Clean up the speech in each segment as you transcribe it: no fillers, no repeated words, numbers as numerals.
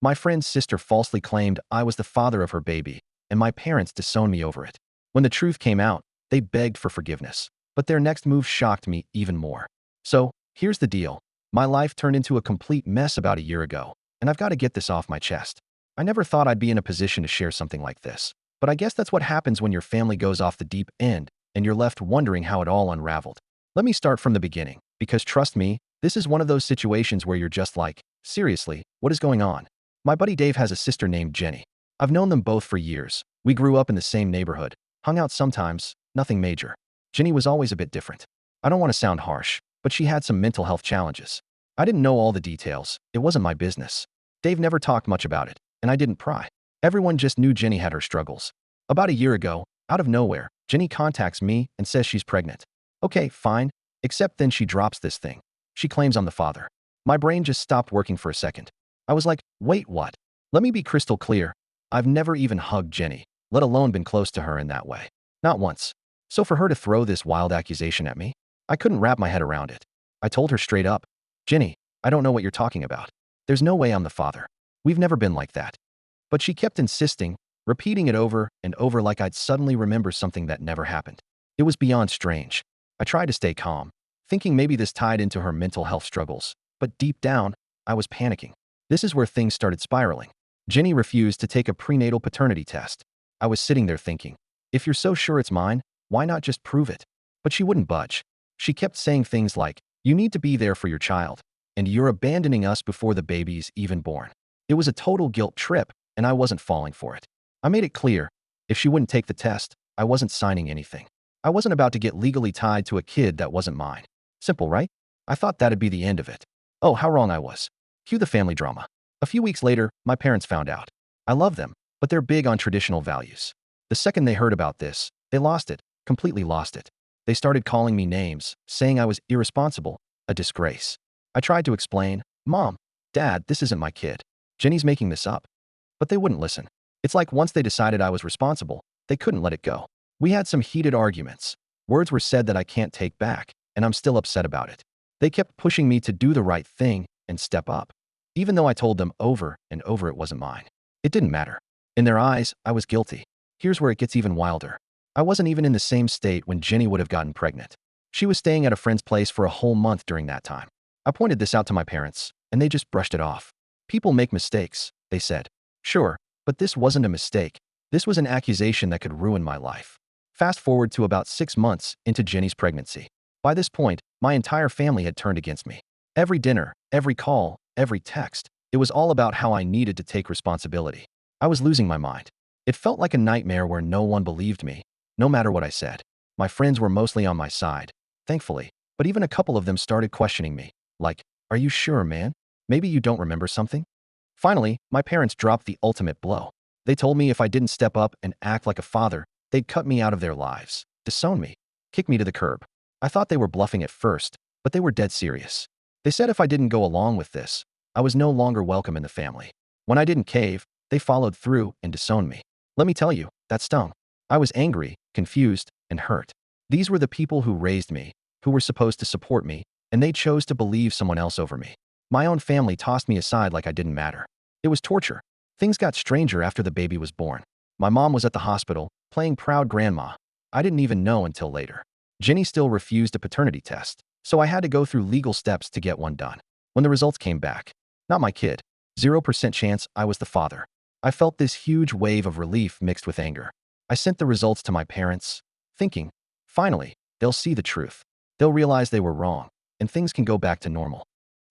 My friend's sister falsely claimed I was the father of her baby, and my parents disowned me over it. When the truth came out, they begged for forgiveness. But their next move shocked me even more. So, here's the deal. My life turned into a complete mess about a year ago, and I've got to get this off my chest. I never thought I'd be in a position to share something like this. But I guess that's what happens when your family goes off the deep end, and you're left wondering how it all unraveled. Let me start from the beginning, because trust me, this is one of those situations where you're just like, seriously, what is going on? My buddy Dave has a sister named Jenny. I've known them both for years. We grew up in the same neighborhood, hung out sometimes, nothing major. Jenny was always a bit different. I don't want to sound harsh, but she had some mental health challenges. I didn't know all the details. It wasn't my business. Dave never talked much about it, and I didn't pry. Everyone just knew Jenny had her struggles. About a year ago, out of nowhere, Jenny contacts me and says she's pregnant. Okay, fine, except then she drops this thing. She claims I'm the father. My brain just stopped working for a second. I was like, wait, what? Let me be crystal clear. I've never even hugged Jenny, let alone been close to her in that way. Not once. So for her to throw this wild accusation at me, I couldn't wrap my head around it. I told her straight up, Jenny, I don't know what you're talking about. There's no way I'm the father. We've never been like that. But she kept insisting, repeating it over and over like I'd suddenly remember something that never happened. It was beyond strange. I tried to stay calm, thinking maybe this tied into her mental health struggles. But deep down, I was panicking. This is where things started spiraling. Jenny refused to take a prenatal paternity test. I was sitting there thinking, if you're so sure it's mine, why not just prove it? But she wouldn't budge. She kept saying things like, you need to be there for your child, and you're abandoning us before the baby's even born. It was a total guilt trip, and I wasn't falling for it. I made it clear, if she wouldn't take the test, I wasn't signing anything. I wasn't about to get legally tied to a kid that wasn't mine. Simple, right? I thought that'd be the end of it. Oh, how wrong I was. Cue the family drama. A few weeks later, my parents found out. I love them, but they're big on traditional values. The second they heard about this, they lost it, completely lost it. They started calling me names, saying I was irresponsible, a disgrace. I tried to explain, Mom, Dad, this isn't my kid. Jenny's making this up. But they wouldn't listen. It's like once they decided I was responsible, they couldn't let it go. We had some heated arguments. Words were said that I can't take back, and I'm still upset about it. They kept pushing me to do the right thing and step up. Even though I told them over and over it wasn't mine. It didn't matter. In their eyes, I was guilty. Here's where it gets even wilder. I wasn't even in the same state when Jenny would have gotten pregnant. She was staying at a friend's place for a whole month during that time. I pointed this out to my parents, and they just brushed it off. People make mistakes, they said. Sure, but this wasn't a mistake. This was an accusation that could ruin my life. Fast forward to about 6 months into Jenny's pregnancy. By this point, my entire family had turned against me. Every dinner, every call, every text, it was all about how I needed to take responsibility. I was losing my mind. It felt like a nightmare where no one believed me, no matter what I said. My friends were mostly on my side, thankfully, but even a couple of them started questioning me, like, are you sure, man? Maybe you don't remember something? Finally, my parents dropped the ultimate blow. They told me if I didn't step up and act like a father, they'd cut me out of their lives, disown me, kick me to the curb. I thought they were bluffing at first, but they were dead serious. They said if I didn't go along with this, I was no longer welcome in the family. When I didn't cave, they followed through and disowned me. Let me tell you, that stung. I was angry, confused, and hurt. These were the people who raised me, who were supposed to support me, and they chose to believe someone else over me. My own family tossed me aside like I didn't matter. It was torture. Things got stranger after the baby was born. My mom was at the hospital, playing proud grandma. I didn't even know until later. Jenny still refused a paternity test, so I had to go through legal steps to get one done. When the results came back, not my kid, 0% chance I was the father. I felt this huge wave of relief mixed with anger. I sent the results to my parents, thinking, finally, they'll see the truth. They'll realize they were wrong, and things can go back to normal.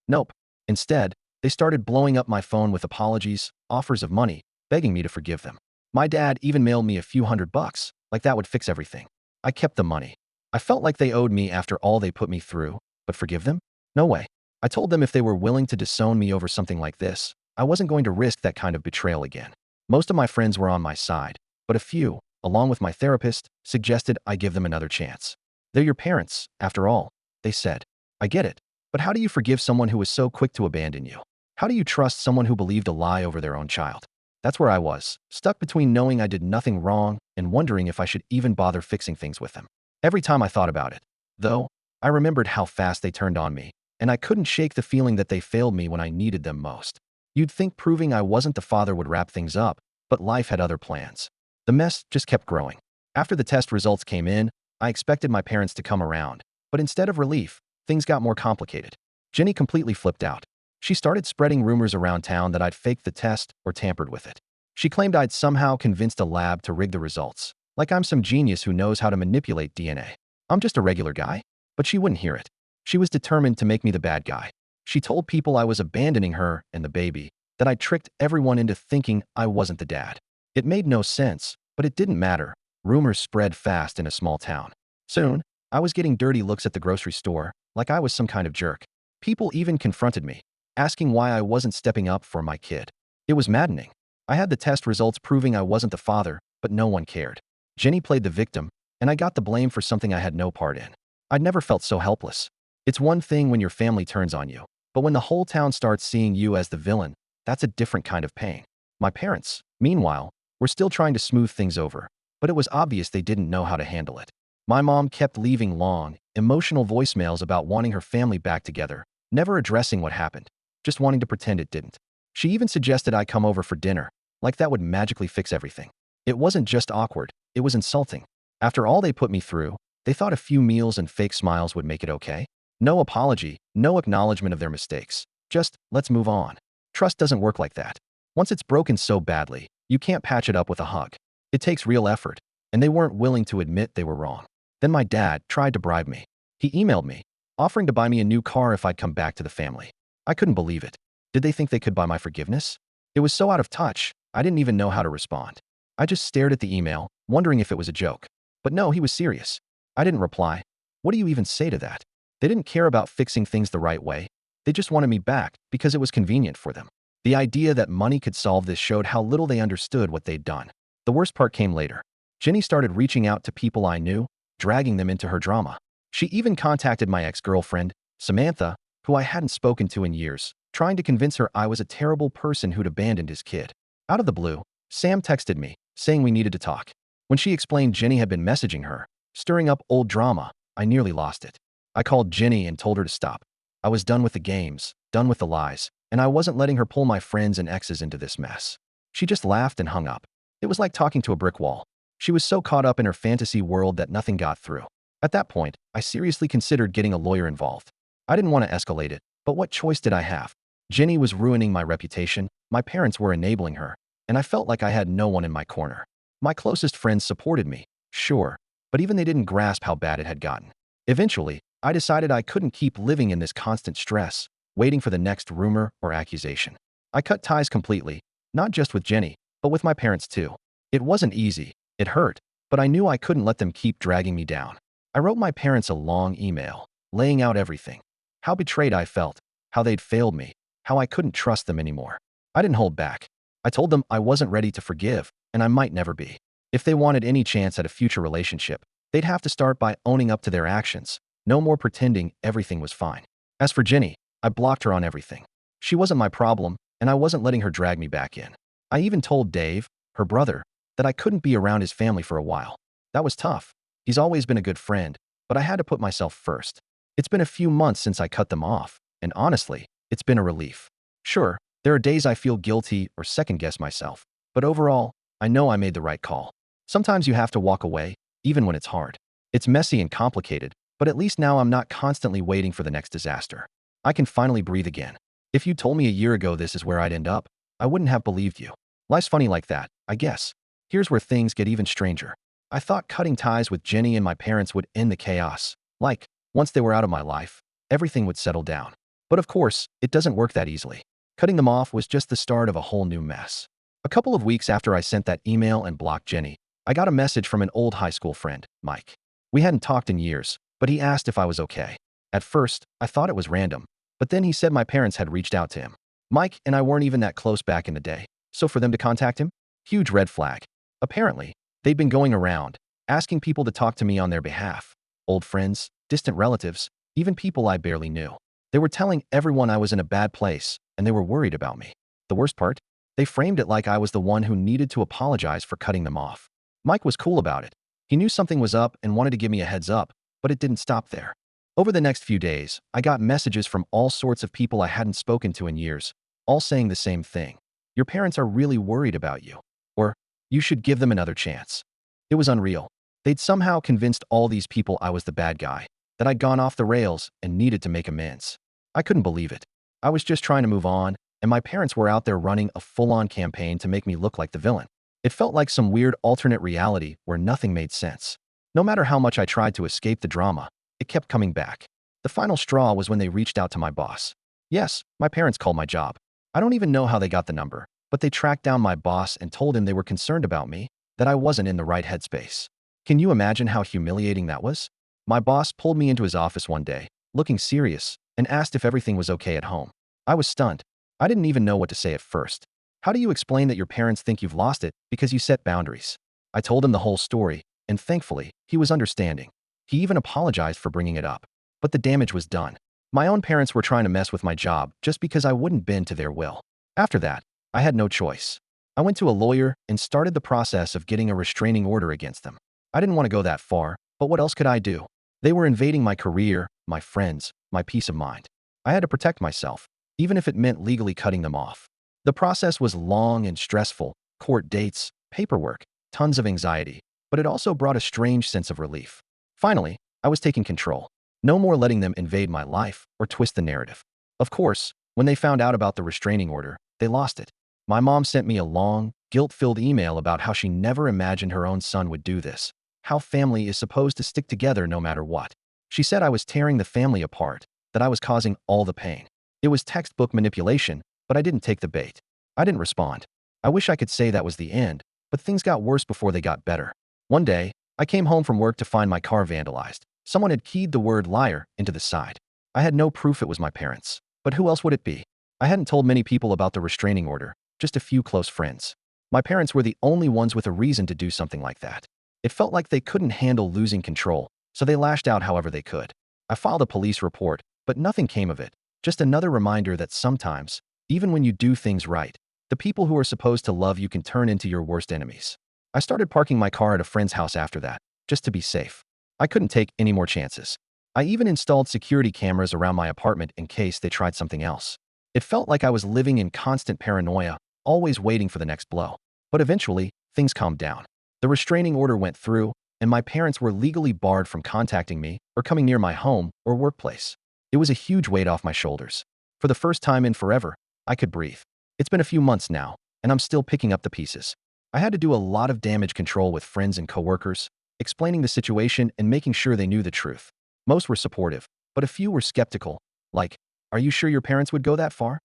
Nope. Instead, they started blowing up my phone with apologies, offers of money, begging me to forgive them. My dad even mailed me a few $100, like that would fix everything. I kept the money. I felt like they owed me after all they put me through, but forgive them? No way. I told them if they were willing to disown me over something like this, I wasn't going to risk that kind of betrayal again. Most of my friends were on my side, but a few, along with my therapist, suggested I give them another chance. They're your parents, after all, they said. I get it, but how do you forgive someone who was so quick to abandon you? How do you trust someone who believed a lie over their own child? That's where I was, stuck between knowing I did nothing wrong and wondering if I should even bother fixing things with them. Every time I thought about it, though, I remembered how fast they turned on me, and I couldn't shake the feeling that they failed me when I needed them most. You'd think proving I wasn't the father would wrap things up, but life had other plans. The mess just kept growing. After the test results came in, I expected my parents to come around, but instead of relief, things got more complicated. Jenny completely flipped out. She started spreading rumors around town that I'd faked the test or tampered with it. She claimed I'd somehow convinced a lab to rig the results, like I'm some genius who knows how to manipulate DNA. I'm just a regular guy. But she wouldn't hear it. She was determined to make me the bad guy. She told people I was abandoning her and the baby, that I tricked everyone into thinking I wasn't the dad. It made no sense, but it didn't matter. Rumors spread fast in a small town. Soon, I was getting dirty looks at the grocery store, like I was some kind of jerk. People even confronted me, asking why I wasn't stepping up for my kid. It was maddening. I had the test results proving I wasn't the father, but no one cared. Jenny played the victim, and I got the blame for something I had no part in. I'd never felt so helpless. It's one thing when your family turns on you, but when the whole town starts seeing you as the villain, that's a different kind of pain. My parents, meanwhile, were still trying to smooth things over, but it was obvious they didn't know how to handle it. My mom kept leaving long, emotional voicemails about wanting her family back together, never addressing what happened, just wanting to pretend it didn't. She even suggested I come over for dinner, like that would magically fix everything. It wasn't just awkward, it was insulting. After all they put me through, they thought a few meals and fake smiles would make it okay. No apology, no acknowledgement of their mistakes. Just, let's move on. Trust doesn't work like that. Once it's broken so badly, you can't patch it up with a hug. It takes real effort, and they weren't willing to admit they were wrong. Then my dad tried to bribe me. He emailed me, offering to buy me a new car if I'd come back to the family. I couldn't believe it. Did they think they could buy my forgiveness? It was so out of touch, I didn't even know how to respond. I just stared at the email, wondering if it was a joke. But no, he was serious. I didn't reply. What do you even say to that? They didn't care about fixing things the right way. They just wanted me back because it was convenient for them. The idea that money could solve this showed how little they understood what they'd done. The worst part came later. Jenny started reaching out to people I knew, dragging them into her drama. She even contacted my ex-girlfriend, Samantha, who I hadn't spoken to in years, trying to convince her I was a terrible person who'd abandoned his kid. Out of the blue, Sam texted me, saying we needed to talk. When she explained Jenny had been messaging her, stirring up old drama, I nearly lost it. I called Jenny and told her to stop. I was done with the games, done with the lies, and I wasn't letting her pull my friends and exes into this mess. She just laughed and hung up. It was like talking to a brick wall. She was so caught up in her fantasy world that nothing got through. At that point, I seriously considered getting a lawyer involved. I didn't want to escalate it, but what choice did I have? Jenny was ruining my reputation, my parents were enabling her, and I felt like I had no one in my corner. My closest friends supported me, sure, but even they didn't grasp how bad it had gotten. Eventually, I decided I couldn't keep living in this constant stress, waiting for the next rumor or accusation. I cut ties completely, not just with Jenny, but with my parents too. It wasn't easy, it hurt, but I knew I couldn't let them keep dragging me down. I wrote my parents a long email, laying out everything. How betrayed I felt, how they'd failed me, how I couldn't trust them anymore. I didn't hold back. I told them I wasn't ready to forgive, and I might never be. If they wanted any chance at a future relationship, they'd have to start by owning up to their actions. No more pretending everything was fine. As for Jenny, I blocked her on everything. She wasn't my problem, and I wasn't letting her drag me back in. I even told Dave, her brother, that I couldn't be around his family for a while. That was tough. He's always been a good friend, but I had to put myself first. It's been a few months since I cut them off, and honestly, it's been a relief. Sure, there are days I feel guilty or second-guess myself, but overall, I know I made the right call. Sometimes you have to walk away, even when it's hard. It's messy and complicated, but at least now I'm not constantly waiting for the next disaster. I can finally breathe again. If you told me a year ago this is where I'd end up, I wouldn't have believed you. Life's funny like that, I guess. Here's where things get even stranger. I thought cutting ties with Jenny and my parents would end the chaos. Like, once they were out of my life, everything would settle down. But of course, it doesn't work that easily. Cutting them off was just the start of a whole new mess. A couple of weeks after I sent that email and blocked Jenny, I got a message from an old high school friend, Mike. We hadn't talked in years, but he asked if I was okay. At first, I thought it was random, but then he said my parents had reached out to him. Mike and I weren't even that close back in the day, so for them to contact him? Huge red flag. Apparently, they'd been going around, asking people to talk to me on their behalf. Old friends, distant relatives, even people I barely knew. They were telling everyone I was in a bad place, and they were worried about me. The worst part? They framed it like I was the one who needed to apologize for cutting them off. Mike was cool about it. He knew something was up and wanted to give me a heads up, but it didn't stop there. Over the next few days, I got messages from all sorts of people I hadn't spoken to in years, all saying the same thing. Your parents are really worried about you. Or, you should give them another chance. It was unreal. They'd somehow convinced all these people I was the bad guy, that I'd gone off the rails and needed to make amends. I couldn't believe it. I was just trying to move on, and my parents were out there running a full-on campaign to make me look like the villain. It felt like some weird alternate reality where nothing made sense. No matter how much I tried to escape the drama, it kept coming back. The final straw was when they reached out to my boss. Yes, my parents called my job. I don't even know how they got the number, but they tracked down my boss and told him they were concerned about me, that I wasn't in the right headspace. Can you imagine how humiliating that was? My boss pulled me into his office one day, looking serious, and asked if everything was okay at home. I was stunned. I didn't even know what to say at first. How do you explain that your parents think you've lost it because you set boundaries? I told him the whole story, and thankfully, he was understanding. He even apologized for bringing it up. But the damage was done. My own parents were trying to mess with my job just because I wouldn't bend to their will. After that, I had no choice. I went to a lawyer and started the process of getting a restraining order against them. I didn't want to go that far, but what else could I do? They were invading my career, my friends, my peace of mind. I had to protect myself, even if it meant legally cutting them off. The process was long and stressful, court dates, paperwork, tons of anxiety, but it also brought a strange sense of relief. Finally, I was taking control. No more letting them invade my life or twist the narrative. Of course, when they found out about the restraining order, they lost it. My mom sent me a long, guilt-filled email about how she never imagined her own son would do this, how family is supposed to stick together no matter what. She said I was tearing the family apart, that I was causing all the pain. It was textbook manipulation, but I didn't take the bait. I didn't respond. I wish I could say that was the end, but things got worse before they got better. One day, I came home from work to find my car vandalized. Someone had keyed the word liar into the side. I had no proof it was my parents. But who else would it be? I hadn't told many people about the restraining order, just a few close friends. My parents were the only ones with a reason to do something like that. It felt like they couldn't handle losing control, so they lashed out however they could. I filed a police report, but nothing came of it. Just another reminder that sometimes, even when you do things right, the people who are supposed to love you can turn into your worst enemies. I started parking my car at a friend's house after that, just to be safe. I couldn't take any more chances. I even installed security cameras around my apartment in case they tried something else. It felt like I was living in constant paranoia, always waiting for the next blow. But eventually, things calmed down. The restraining order went through, and my parents were legally barred from contacting me or coming near my home or workplace. It was a huge weight off my shoulders. For the first time in forever, I could breathe. It's been a few months now, and I'm still picking up the pieces. I had to do a lot of damage control with friends and coworkers, explaining the situation and making sure they knew the truth. Most were supportive, but a few were skeptical, like, "Are you sure your parents would go that far?"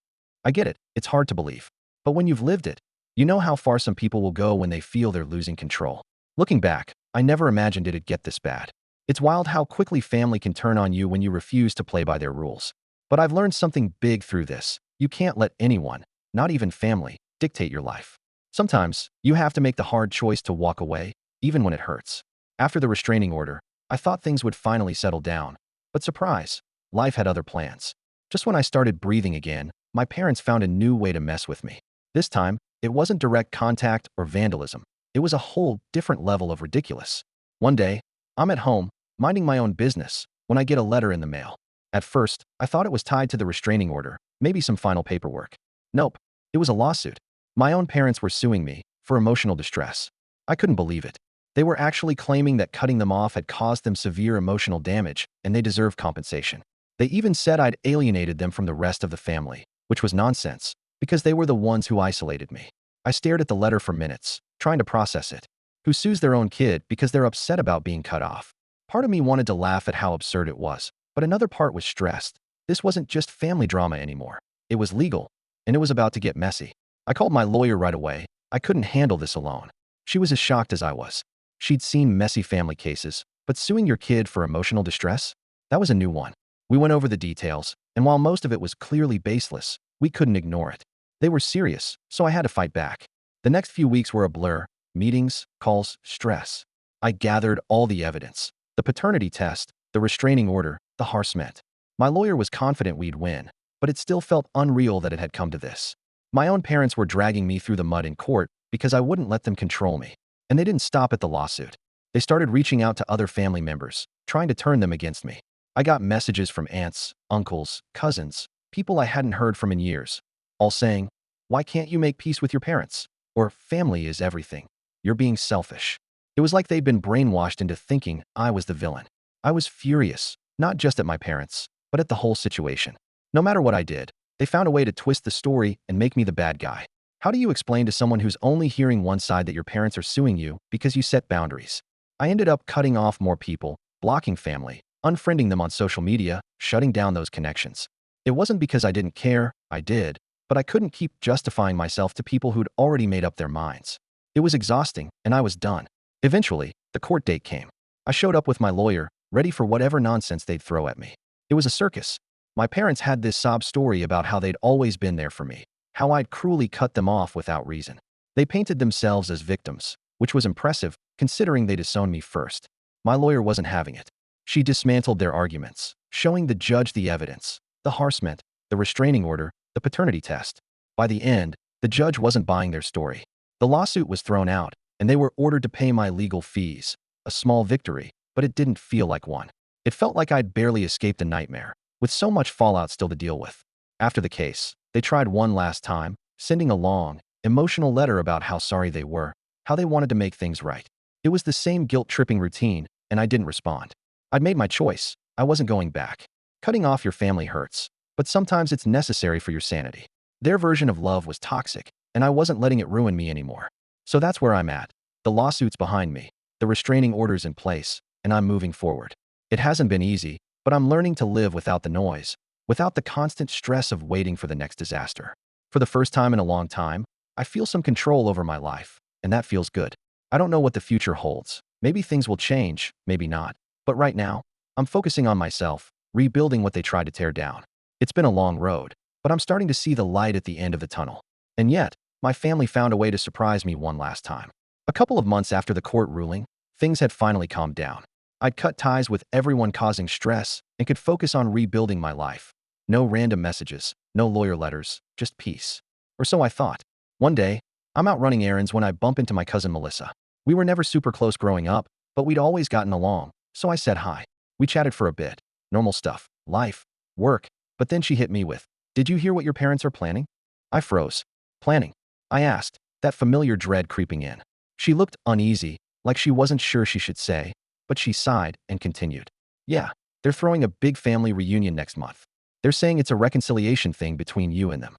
I get it, it's hard to believe. But when you've lived it, you know how far some people will go when they feel they're losing control. Looking back, I never imagined it'd get this bad. It's wild how quickly family can turn on you when you refuse to play by their rules. But I've learned something big through this. You can't let anyone, not even family, dictate your life. Sometimes, you have to make the hard choice to walk away, even when it hurts. After the restraining order, I thought things would finally settle down. But surprise, life had other plans. Just when I started breathing again, my parents found a new way to mess with me. This time, it wasn't direct contact or vandalism. It was a whole different level of ridiculous. One day, I'm at home, minding my own business, when I get a letter in the mail. At first, I thought it was tied to the restraining order, maybe some final paperwork. Nope, it was a lawsuit. My own parents were suing me for emotional distress. I couldn't believe it. They were actually claiming that cutting them off had caused them severe emotional damage, and they deserved compensation. They even said I'd alienated them from the rest of the family, which was nonsense, because they were the ones who isolated me. I stared at the letter for minutes, trying to process it. Who sues their own kid because they're upset about being cut off? Part of me wanted to laugh at how absurd it was, but another part was stressed. This wasn't just family drama anymore. It was legal, and it was about to get messy. I called my lawyer right away. I couldn't handle this alone. She was as shocked as I was. She'd seen messy family cases, but suing your kid for emotional distress? That was a new one. We went over the details, and while most of it was clearly baseless, we couldn't ignore it. They were serious, so I had to fight back. The next few weeks were a blur. Meetings, calls, stress. I gathered all the evidence. The paternity test, the restraining order, the harassment. My lawyer was confident we'd win, but it still felt unreal that it had come to this. My own parents were dragging me through the mud in court because I wouldn't let them control me. And they didn't stop at the lawsuit. They started reaching out to other family members, trying to turn them against me. I got messages from aunts, uncles, cousins, people I hadn't heard from in years. all saying, "Why can't you make peace with your parents?" Or "Family is everything. You're being selfish." It was like they'd been brainwashed into thinking I was the villain. I was furious, not just at my parents, but at the whole situation. No matter what I did, they found a way to twist the story and make me the bad guy. How do you explain to someone who's only hearing one side that your parents are suing you because you set boundaries? I ended up cutting off more people, blocking family, unfriending them on social media, shutting down those connections. It wasn't because I didn't care, I did, but I couldn't keep justifying myself to people who'd already made up their minds. It was exhausting, and I was done. Eventually, the court date came. I showed up with my lawyer, ready for whatever nonsense they'd throw at me. It was a circus. My parents had this sob story about how they'd always been there for me, how I'd cruelly cut them off without reason. They painted themselves as victims, which was impressive, considering they disowned me first. My lawyer wasn't having it. She dismantled their arguments, showing the judge the evidence, the harassment, the restraining order, the paternity test. By the end, the judge wasn't buying their story. The lawsuit was thrown out, and they were ordered to pay my legal fees. A small victory, but it didn't feel like one. It felt like I'd barely escaped a nightmare, with so much fallout still to deal with. After the case, they tried one last time, sending a long, emotional letter about how sorry they were, how they wanted to make things right. It was the same guilt-tripping routine, and I didn't respond. I'd made my choice. I wasn't going back. Cutting off your family hurts, but sometimes it's necessary for your sanity. Their version of love was toxic, and I wasn't letting it ruin me anymore. So that's where I'm at. The lawsuit's behind me, the restraining order's in place, and I'm moving forward. It hasn't been easy, but I'm learning to live without the noise, without the constant stress of waiting for the next disaster. For the first time in a long time, I feel some control over my life, and that feels good. I don't know what the future holds. Maybe things will change, maybe not. But right now, I'm focusing on myself, rebuilding what they tried to tear down. It's been a long road, but I'm starting to see the light at the end of the tunnel. And yet, my family found a way to surprise me one last time. A couple of months after the court ruling, things had finally calmed down. I'd cut ties with everyone causing stress and could focus on rebuilding my life. No random messages, no lawyer letters, just peace. Or so I thought. One day, I'm out running errands when I bump into my cousin Melissa. We were never super close growing up, but we'd always gotten along, so I said hi. We chatted for a bit. Normal stuff, life, work, but then she hit me with, "Did you hear what your parents are planning?" I froze. Planning? I asked, that familiar dread creeping in. She looked uneasy, like she wasn't sure she should say, but she sighed and continued. "Yeah, they're throwing a big family reunion next month. They're saying it's a reconciliation thing between you and them."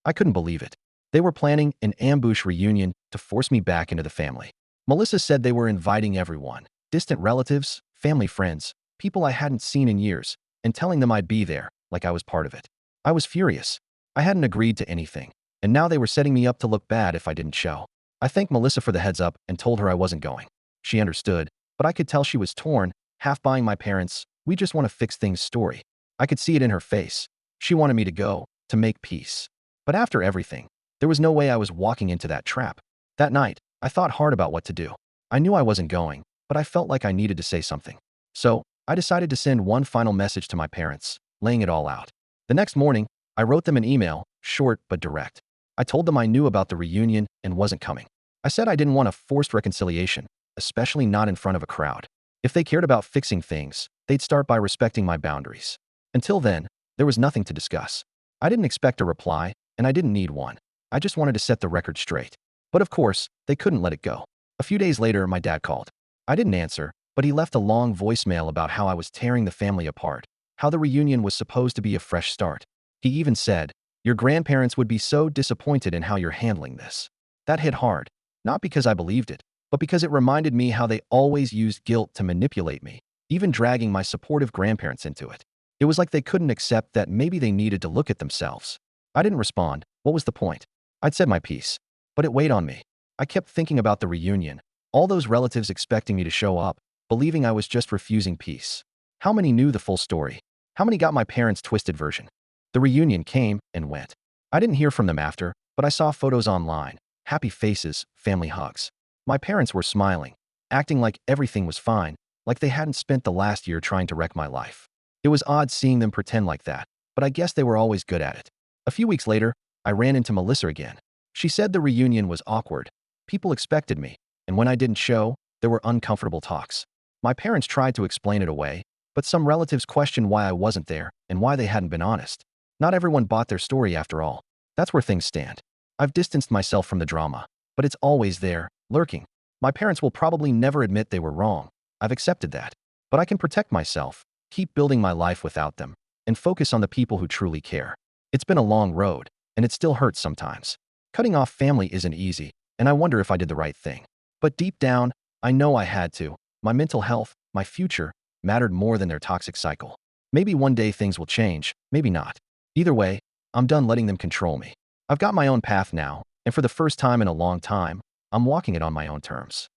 I couldn't believe it. They were planning an ambush reunion to force me back into the family. Melissa said they were inviting everyone, distant relatives, family friends, people I hadn't seen in years, and telling them I'd be there, like I was part of it. I was furious. I hadn't agreed to anything, and now they were setting me up to look bad if I didn't show. I thanked Melissa for the heads up and told her I wasn't going. She understood, but I could tell she was torn, half buying my parents' "we just want to fix things" story. I could see it in her face. She wanted me to go, to make peace. But after everything, there was no way I was walking into that trap. That night, I thought hard about what to do. I knew I wasn't going, but I felt like I needed to say something. So, I decided to send one final message to my parents, laying it all out. The next morning, I wrote them an email, short but direct. I told them I knew about the reunion and wasn't coming. I said I didn't want a forced reconciliation, especially not in front of a crowd. If they cared about fixing things, they'd start by respecting my boundaries. Until then, there was nothing to discuss. I didn't expect a reply, and I didn't need one. I just wanted to set the record straight. But of course, they couldn't let it go. A few days later, my dad called. I didn't answer, but he left a long voicemail about how I was tearing the family apart, how the reunion was supposed to be a fresh start. He even said, "Your grandparents would be so disappointed in how you're handling this." That hit hard, not because I believed it, but because it reminded me how they always used guilt to manipulate me, even dragging my supportive grandparents into it. It was like they couldn't accept that maybe they needed to look at themselves. I didn't respond. What was the point? I'd said my piece, but it weighed on me. I kept thinking about the reunion, all those relatives expecting me to show up, believing I was just refusing peace. How many knew the full story? How many got my parents' twisted version? The reunion came and went. I didn't hear from them after, but I saw photos online, happy faces, family hugs. My parents were smiling, acting like everything was fine, like they hadn't spent the last year trying to wreck my life. It was odd seeing them pretend like that, but I guess they were always good at it. A few weeks later, I ran into Melissa again. She said the reunion was awkward. People expected me, and when I didn't show, there were uncomfortable talks. My parents tried to explain it away, but some relatives questioned why I wasn't there and why they hadn't been honest. Not everyone bought their story after all. That's where things stand. I've distanced myself from the drama, but it's always there, lurking. My parents will probably never admit they were wrong. I've accepted that. But I can protect myself, keep building my life without them, and focus on the people who truly care. It's been a long road, and it still hurts sometimes. Cutting off family isn't easy, and I wonder if I did the right thing. But deep down, I know I had to. My mental health, my future, mattered more than their toxic cycle. Maybe one day things will change, maybe not. Either way, I'm done letting them control me. I've got my own path now, and for the first time in a long time, I'm walking it on my own terms.